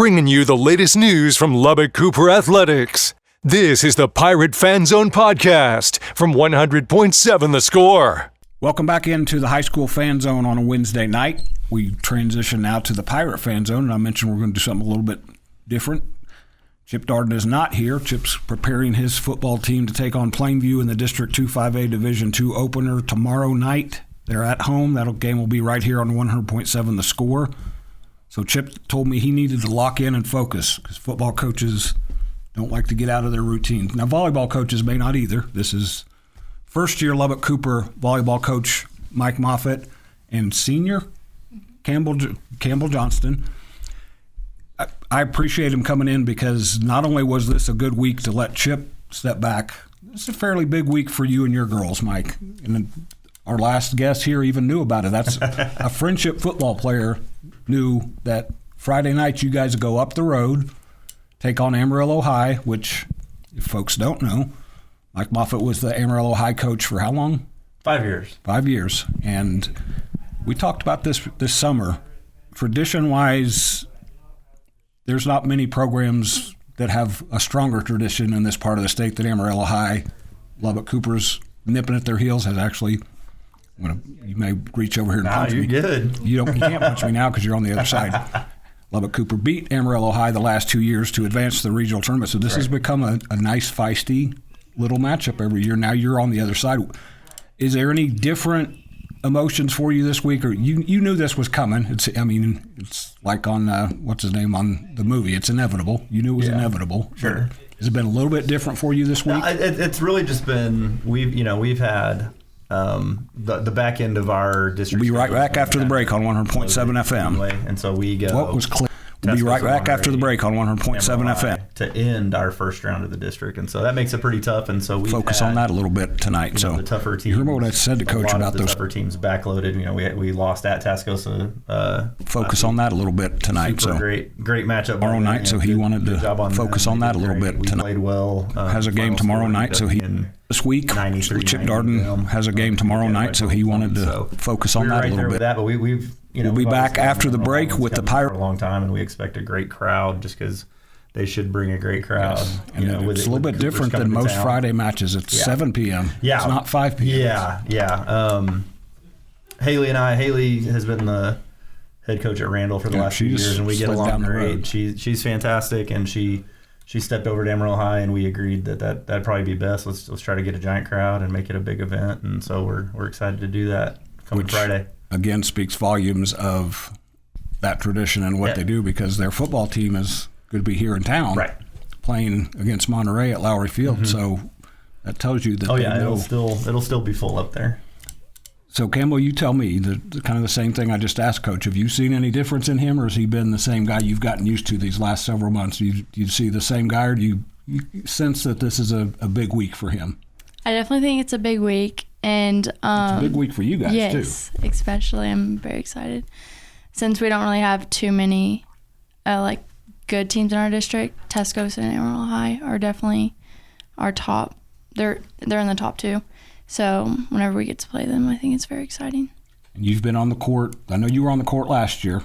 bringing you the latest news from Lubbock Cooper Athletics. This is the Pirate Fan Zone podcast from 100.7 The Score. Welcome back into the high school fan zone on a Wednesday night. We transition now to the Pirate fan zone, and I mentioned we're going to do something a little bit different. Chip Darden is not here. Chip's preparing his football team to take on Plainview in the District 2-5A Division II opener tomorrow night. They're at home. That game will be right here on 100.7 The Score. So Chip told me he needed to lock in and focus because football coaches don't like to get out of their routine. Now, volleyball coaches may not either. This is first-year Lubbock Cooper volleyball coach Mike Moffitt and senior Kambel Johnston. I appreciate him coming in because not only was this a good week to let Chip step back, it's a fairly big week for you and your girls, Mike. And our last guest here even knew about it. That's a friendship football player knew that Friday night you guys go up the road, take on Amarillo High, which, if folks don't know, Mike Moffitt was the Amarillo High coach for how long? 5 years. 5 years. And we talked about this summer. Tradition-wise, there's not many programs that have a stronger tradition in this part of the state than Amarillo High. Lubbock Cooper's nipping at their heels has actually. You may reach over here and punch me. You're good. You can't punch me now because you're on the other side. Lubbock Cooper beat Amarillo High the last 2 years to advance to the regional tournament. So this has become a nice, feisty little matchup every year. Now you're on the other side. Is there any different emotions for you this week, or you knew this was coming? It's like on what's his name on the movie. It's inevitable. You knew it was inevitable. Sure. Has it been a little bit different for you this week? It's really just been we've had the back end of our district. We'll be right back after the break on 100.7 FM. And so we go. What was clear? We'll be right back after the break on 100.7 FM. To end our first round of the district. And so that makes it pretty tough. And so we focus on that a little bit tonight. So the tougher teams. You remember what I said to Coach about those tougher teams backloaded. We lost at Tascosa. Focus on that a little bit tonight. So great matchup tomorrow night. So he wanted to focus on that a little bit tonight. Played well. Has a game tomorrow night. So he this week. Chip Darden has a game tomorrow night. So he wanted to focus on that a little bit. But we'll be back after the break with the Pirate. For a long time, and we expect a great crowd just because they should bring a great crowd. Yes. And it's a little bit different than most Friday matches. It's 7 p.m. Yeah. It's not 5 p.m. Yeah. Haley has been the head coach at Randall for the last few years, and we get along great. She's fantastic, and she stepped over to Amarillo High, and we agreed that'd probably be best. Let's try to get a giant crowd and make it a big event, and so we're excited to do that coming Friday. Again, speaks volumes of that tradition and what they do because their football team is going to be here in town, right, playing against Monterey at Lowry Field. Mm-hmm. So that tells you that they know. It'll still be full up there. So Kambel, you tell me the kind of the same thing I just asked Coach. Have you seen any difference in him, or has he been the same guy you've gotten used to these last several months? Do you see the same guy, or do you sense that this is a big week for him? I definitely think it's a big week. And it's a big week for you guys, too. Yes, especially. I'm very excited. Since we don't really have too many good teams in our district, Tascosa and Amarillo High are definitely our top. They're in the top two. So whenever we get to play them, I think it's very exciting. And you've been on the court. I know you were on the court last year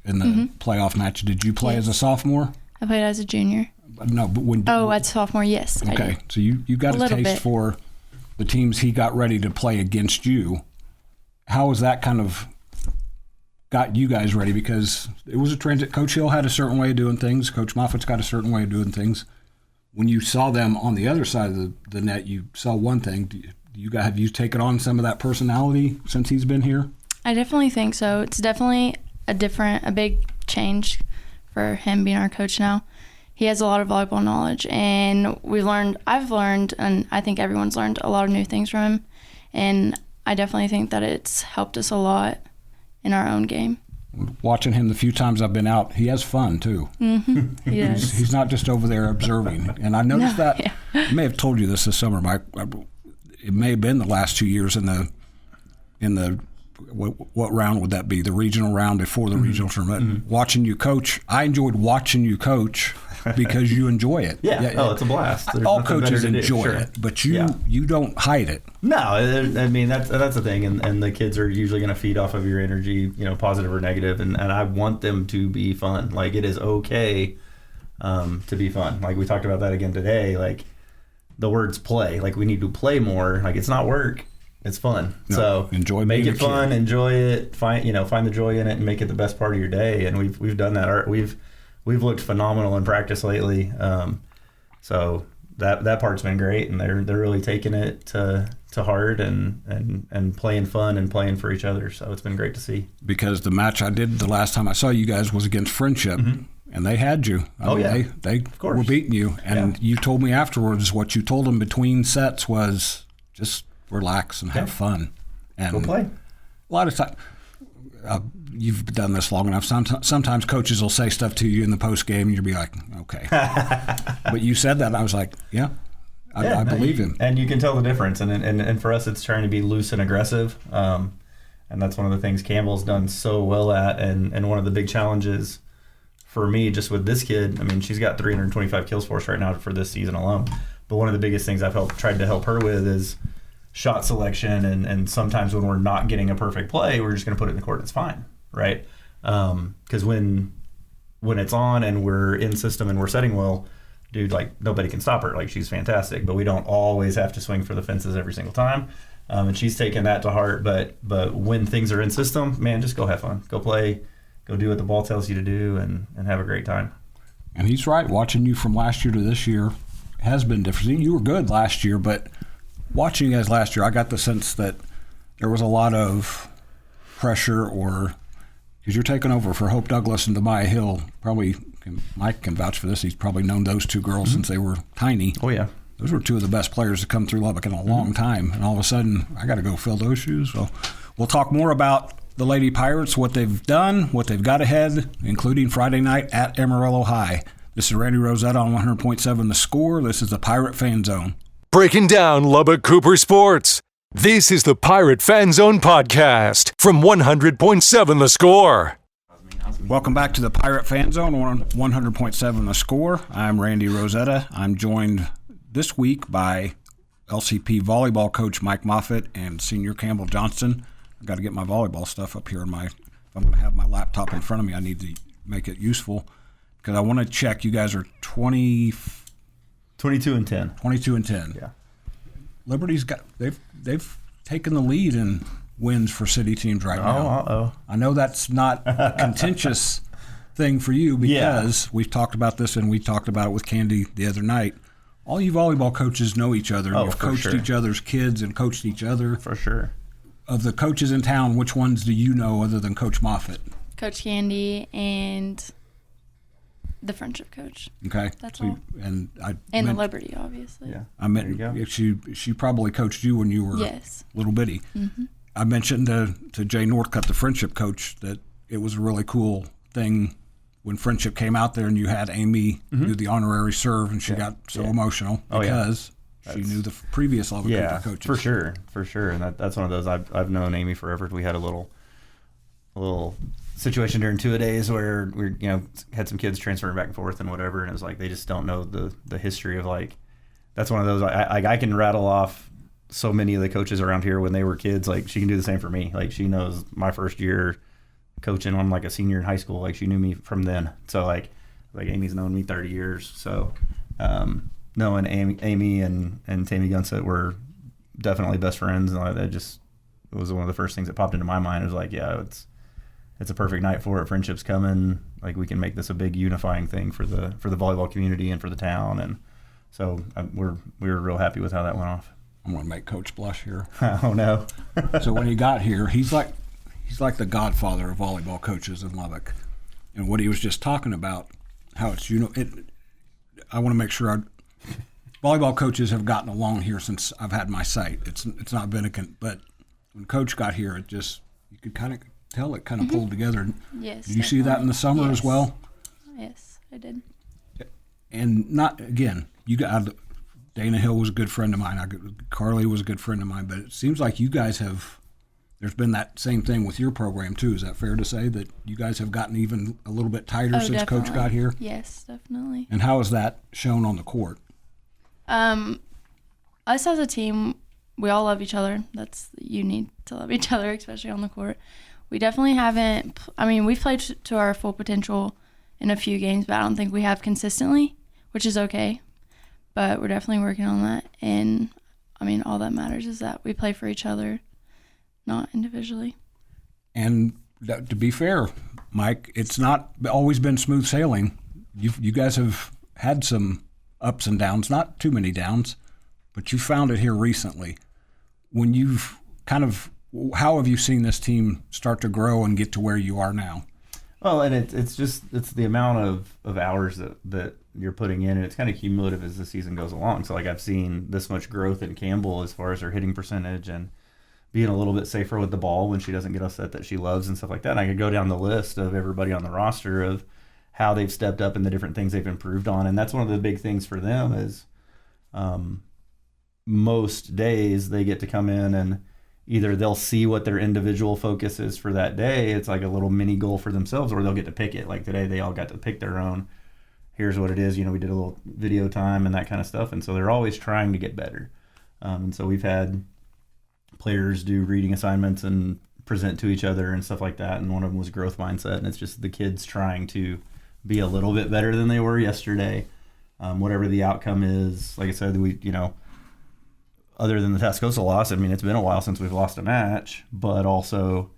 in the playoff match. Did you play as a sophomore? I played as a junior. No, but when? As a sophomore, yes. Okay, so you got a taste for the teams he got ready to play against you. How has that kind of got you guys ready? Because it was a transit. Coach Hill had a certain way of doing things. Coach Moffitt's got a certain way of doing things. When you saw them on the other side of the net, you saw one thing. Have you taken on some of that personality since he's been here? I definitely think so. It's definitely a big change for him being our coach now. He has a lot of volleyball knowledge, and I've learned, and I think everyone's learned a lot of new things from him, and I definitely think that it's helped us a lot in our own game. Watching him the few times I've been out, he has fun, too. Mm-hmm. He does. He's not just over there observing, and I noticed that. I may have told you this summer, Mike. It may have been the last 2 years in the what round would that be? The regional round before the regional tournament. Mm-hmm. Watching you coach, I enjoyed watching you coach because you enjoy it. Yeah. It's a blast. There's all coaches enjoy it, but you don't hide it. No, I mean that's the thing, and the kids are usually going to feed off of your energy, positive or negative, and I want them to be fun. Like, it is okay to be fun. Like, we talked about that again today. Like, the words play. Like, we need to play more. Like, it's not work. It's fun. No, so enjoy, make it fun, enjoy it, find the joy in it, and make it the best part of your day. And we've done that. We've looked phenomenal in practice lately. So that part's been great, and they're really taking it to heart and playing fun and playing for each other. So it's been great to see. Because the match I did the last time I saw you guys was against Friendship. Mm-hmm. And they had you. I mean, they were beating you. And you told me afterwards what you told them between sets was just relax and have fun. And go play. A lot of time, you've done this long enough. Sometimes coaches will say stuff to you in the post game, and you'll be like, okay. But you said that, and I was like, I believe him. And you can tell the difference. And for us, it's trying to be loose and aggressive. And that's one of the things Kambel's done so well at. And one of the big challenges for me, just with this kid, I mean, she's got 325 kills for us right now for this season alone. But one of the biggest things I've tried to help her with is shot selection. And sometimes when we're not getting a perfect play, we're just going to put it in the court and it's fine, right? Because when it's on and we're in system and we're setting well, dude, like, nobody can stop her. Like, she's fantastic. But we don't always have to swing for the fences every single time. And she's taken that to heart. But when things are in system, man, just go have fun. Go play. Go do what the ball tells you to do and have a great time. And he's right. Watching you from last year to this year has been different. You were good last year, but watching you guys last year, I got the sense that there was a lot of pressure, or because you're taking over for Hope Douglas and Demaya Hill. Probably Mike can vouch for this. He's probably known those two girls since they were tiny. Oh, yeah. Those were two of the best players to come through Lubbock in a long time. And all of a sudden, I got to go fill those shoes. So we'll talk more about the Lady Pirates, what they've done, what they've got ahead, including Friday night at Amarillo High. This is Randy Rosetta on 100.7 The Score. This is the Pirate Fan Zone. Breaking down Lubbock Cooper sports. This is the Pirate Fan Zone podcast from 100.7 The Score. Welcome back to the Pirate Fan Zone on 100.7 The Score. I'm Randy Rosetta. I'm joined this week by LCP volleyball coach Mike Moffitt and senior Kambel Johnston. I've got to get my volleyball stuff up here. If I'm going to have my laptop in front of me, I need to make it useful because I want to check. You guys are 22 and 10. 22 and 10. Yeah. Liberty's got they've taken the lead in wins for city teams right now. I know that's not a contentious thing for you because we've talked about this and we talked about it with Candy the other night. All you volleyball coaches know each other. You've coached each other's kids and coached each other. For sure. Of the coaches in town, which ones do you know other than Coach Moffitt? Coach Candy and the Friendship coach. Okay. That's all. And the Liberty, obviously. Yeah. I meant she probably coached you when you were little bitty. Mm-hmm. I mentioned to Jay Northcutt, the Friendship coach, that it was a really cool thing when Friendship came out there and you had Amy do the honorary serve, and she got so emotional because she knew the previous Lubbock Cooper coaches. For sure. And that's one of those. I've known Amy forever. We had a little situation during two-a-days where we had some kids transferring back and forth and whatever, and it was like they just don't know the history of, like, that's one of those. I can rattle off so many of the coaches around here when they were kids. Like, she can do the same for me. Like, she knows my first year coaching. I'm like a senior in high school. Like, she knew me from then. So like Amy's known me 30 years. So knowing Amy and Tammy Gunsett were definitely best friends, and it was one of the first things that popped into my mind. It was like, it's a perfect night for it. Friendship's coming. Like, we can make this a big unifying thing for the volleyball community and for the town. And so we were real happy with how that went off. I'm going to make Coach blush here. Oh no! So when he got here, he's like the godfather of volleyball coaches in Lubbock, and what he was just talking about, how it's I want to make sure volleyball coaches have gotten along here since I've had my site. It's not been but when Coach got here, you could kind of tell it kind of pulled together. Yes. Did you see that in the summer as well? Yes, I did. And not again. Dana Hill was a good friend of mine. Carly was a good friend of mine. But it seems like you guys have there's been that same thing with your program too. Is that fair to say that you guys have gotten even a little bit tighter since definitely. Coach got here? Yes, definitely. And how is that shown on the court? Us as a team, we all love each other. You need to love each other, especially on the court. We definitely haven't. We've played to our full potential in a few games, but I don't think we have consistently, which is okay. But we're definitely working on that. And all that matters is that we play for each other, not individually. And to be fair, Mike, it's not always been smooth sailing. You guys have had some ups and downs, not too many downs, but you found it here recently. When you've how have you seen this team start to grow and get to where you are now? Well, and it's the amount of hours that you're putting in, and it's kind of cumulative as the season goes along. So, I've seen this much growth in Kambel as far as her hitting percentage and being a little bit safer with the ball when she doesn't get upset that she loves and stuff like that. And I could go down the list of everybody on the roster of how they've stepped up and the different things they've improved on. And that's one of the big things for them is most days they get to come in and either they'll see what their individual focus is for that day. It's like a little mini goal for themselves, or they'll get to pick it. Like today, they all got to pick their own. Here's what it is. We did a little video time and that kind of stuff. And so they're always trying to get better. And so we've had players do reading assignments and present to each other and stuff like that. And one of them was growth mindset. And it's just the kids trying to be a little bit better than they were yesterday. Whatever the outcome is, like I said, other than the Tascosa loss, it's been a while since we've lost a match, but also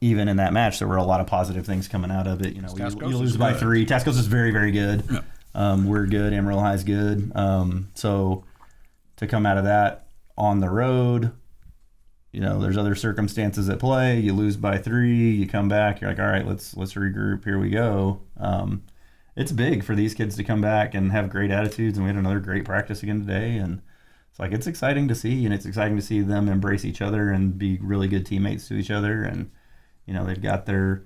even in that match, there were a lot of positive things coming out of it. You lose by 3. Tascosa's very, very good. Yeah. We're good. Amarillo High's good. So to come out of that on the road, there's other circumstances at play. You lose by 3, you come back, you're like, all right, let's regroup. Here we go. It's big for these kids to come back and have great attitudes, and we had another great practice again today, and it's exciting to see, and it's exciting to see them embrace each other and be really good teammates to each other. And they've got their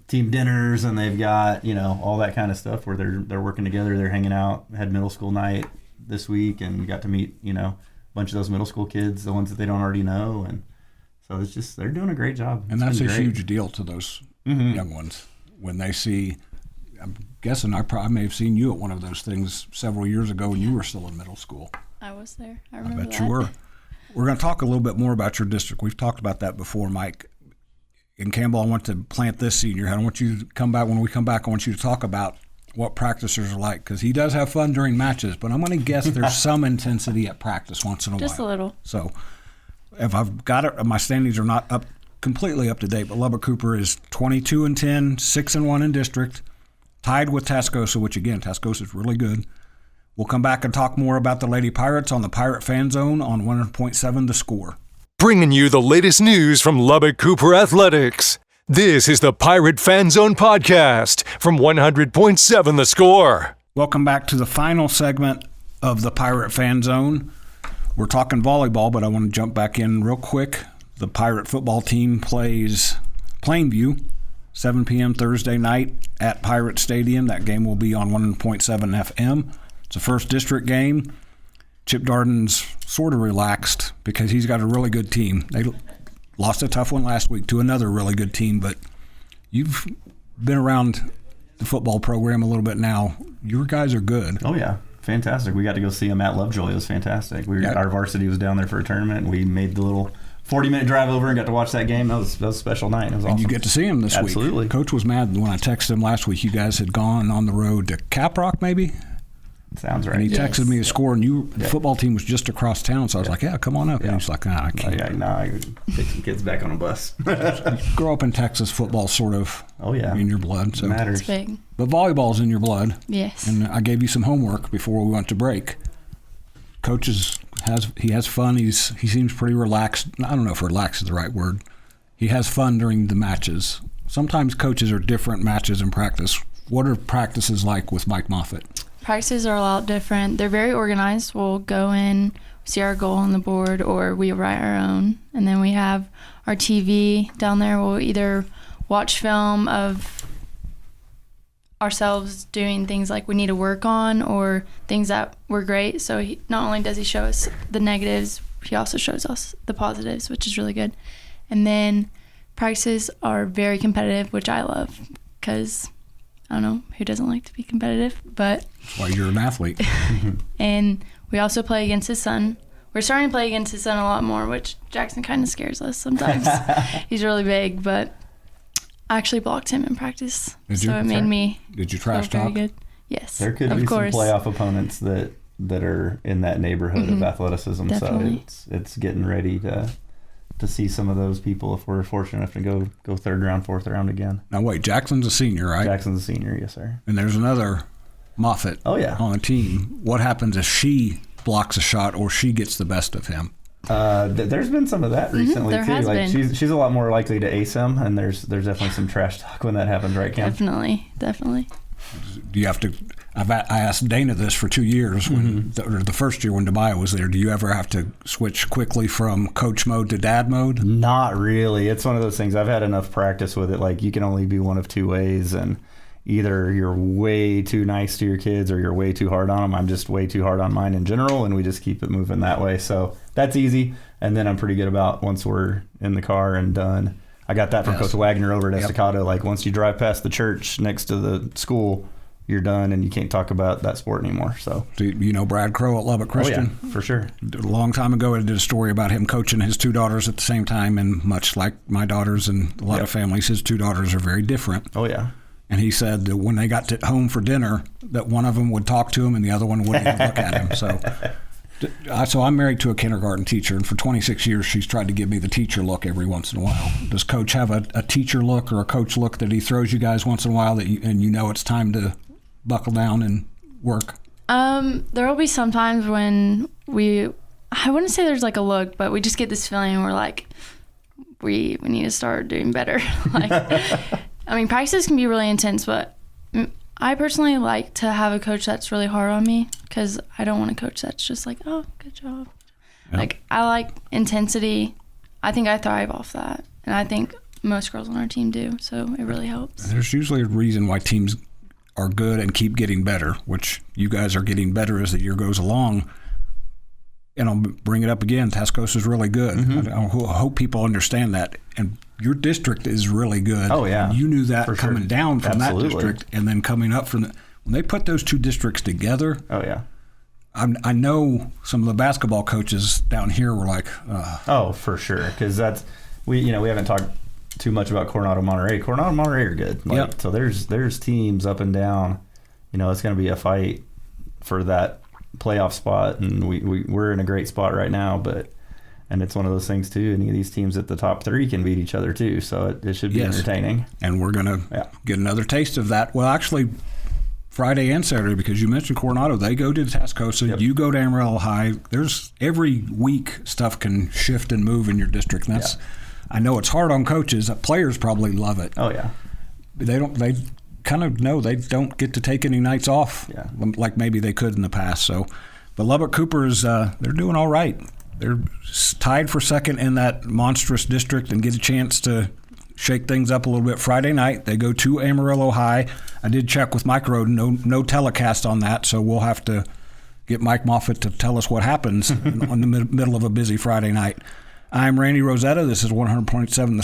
team dinners, and they've got all that kind of stuff where they're working together. They're hanging out. Had middle school night this week, and we got to meet a bunch of those middle school kids, the ones that they don't already know. And so it's just they're doing a great job. And that's a huge deal to those young ones when they see. I'm guessing I may have seen you at one of those things several years ago when you were still in middle school. I was there. I remember bet you were. We're going to talk a little bit more about your district. We've talked about that before, Mike. In Kambel, I want to plant this seed in your head. I want you to come back. When we come back, I want you to talk about what practicers are like, because he does have fun during matches, but I'm going to guess there's some intensity at practice once in a while. Just a little. So if I've got it, my standings are not completely up to date, but Lubbock Cooper is 22-10, 6-1 in district, tied with Tascosa, which again, Tascosa is really good. We'll come back and talk more about the Lady Pirates on the Pirate Fan Zone on 100.7 The Score. Bringing you the latest news from Lubbock Cooper Athletics. This is the Pirate Fan Zone podcast from 100.7 The Score. Welcome back to the final segment of the Pirate Fan Zone. We're talking volleyball, but I want to jump back in real quick. The Pirate football team plays Plainview, 7 p.m. Thursday night at Pirate Stadium. That game will be on 100.7 FM. It's a first district game. Chip Darden's sort of relaxed because he's got a really good team. They lost a tough one last week to another really good team, but you've been around the football program a little bit now. Your guys are good. Oh, yeah. Fantastic. We got to go see them at Lovejoy. It was fantastic. Our varsity was down there for a tournament. We made the little 40-minute drive over and got to watch that game. That was a special night. It was awesome. And you get to see him this week. Absolutely. Coach was mad when I texted him last week. You guys had gone on the road to Caprock, maybe? Sounds right. And he texted me a score, and the football team was just across town, so I was like, yeah, come on up. And he was like, I can't. I could take some kids back on a bus. Grow up in Texas, football sort of in your blood. So. It matters. It's big. But volleyball's in your blood. Yes. And I gave you some homework before we went to break. Coach has fun. He seems pretty relaxed. I don't know if relaxed is the right word. He has fun during the matches. Sometimes coaches are different matches in practice. What are practices like with Mike Moffitt? Practices are a lot different. They're very organized. We'll go in, see our goal on the board, or we write our own. And then we have our TV down there. We'll either watch film of ourselves doing things like we need to work on or things that were great. So not only does he show us the negatives, he also shows us the positives, which is really good. And then practices are very competitive, which I love because I don't know who doesn't like to be competitive, but that's why you're an athlete. And we also play against his son. We're starting to play against his son a lot more, which Jackson kind of scares us sometimes. He's really big, but I actually blocked him in practice. Did you? So it made me Did you trash talk? good. Yes, there could be some playoff opponents that are in that neighborhood of athleticism. Definitely. So it's getting ready to see some of those people if we're fortunate enough to go third round, fourth round again. Now wait, Jackson's a senior, right? Jackson's a senior, yes sir. And there's another Moffitt on the team. What happens if she blocks a shot or she gets the best of him? There's been some of that recently there too. has Like been. she's a lot more likely to ace him, and there's definitely some trash talk when that happens, right, Cam? Definitely. Do you have to? I asked Dana this for 2 years when the first year when Debaya was there. Do you ever have to switch quickly from coach mode to dad mode? Not really. It's one of those things. I've had enough practice with it. Like you can only be one of two ways, and either you're way too nice to your kids or you're way too hard on them. I'm just way too hard on mine in general, and we just keep it moving that way. So that's easy. And then I'm pretty good about once we're in the car and done. I got that from Coach Wagner over at Estacado. Like once you drive past the church next to the school, you're done and you can't talk about that sport anymore. So do you know Brad Crow at Lubbock Christian? Oh, yeah, for sure. A long time ago, I did a story about him coaching his two daughters at the same time, and much like my daughters and a lot of families, his two daughters are very different. Oh, yeah. And he said that when they got home for dinner, that one of them would talk to him and the other one wouldn't even look at him. So I'm married to a kindergarten teacher, and for 26 years she's tried to give me the teacher look every once in a while. Does Coach have a teacher look or a coach look that he throws you guys once in a while that you know it's time to buckle down and work? There will be some times when I wouldn't say there's like a look, but we just get this feeling and we're like, we need to start doing better. Like, I mean, practices can be really intense, but I personally like to have a coach that's really hard on me because I don't want a coach that's just like, oh, good job. Yep. Like, I like intensity. I think I thrive off that, and I think most girls on our team do, so it really helps. There's usually a reason why teams are good and keep getting better, which you guys are getting better as the year goes along. And I'll bring it up again, Tascosa is really good. I hope people understand that. And your district is really good. Oh, yeah. And you knew that coming down from Absolutely. that district and then coming up from when they put those two districts together. Oh, yeah. I know some of the basketball coaches down here were like, oh, for sure. Because we haven't talked too much about Coronado Monterey. Coronado Monterey are good. Yep. So there's teams up and down. It's going to be a fight for that playoff spot, and we're in a great spot right now, and it's one of those things too. Any of these teams at the top three can beat each other too, so it should be entertaining. And we're gonna get another taste of that. Well, actually, Friday and Saturday, because you mentioned Coronado, they go to Tascosa. Yep. You go to Amarillo High. There's every week stuff can shift and move in your district. And that's I know it's hard on coaches. Players probably love it. Oh yeah, they kind of know they don't get to take any nights off like maybe they could in the past. So, but Lubbock Coopers, they're doing all right. They're tied for second in that monstrous district and get a chance to shake things up a little bit. Friday night, they go to Amarillo High. I did check with Mike Roden. No telecast on that, so we'll have to get Mike Moffitt to tell us what happens on the middle of a busy Friday night. I'm Randy Rosetta. This is 100.7 The Score.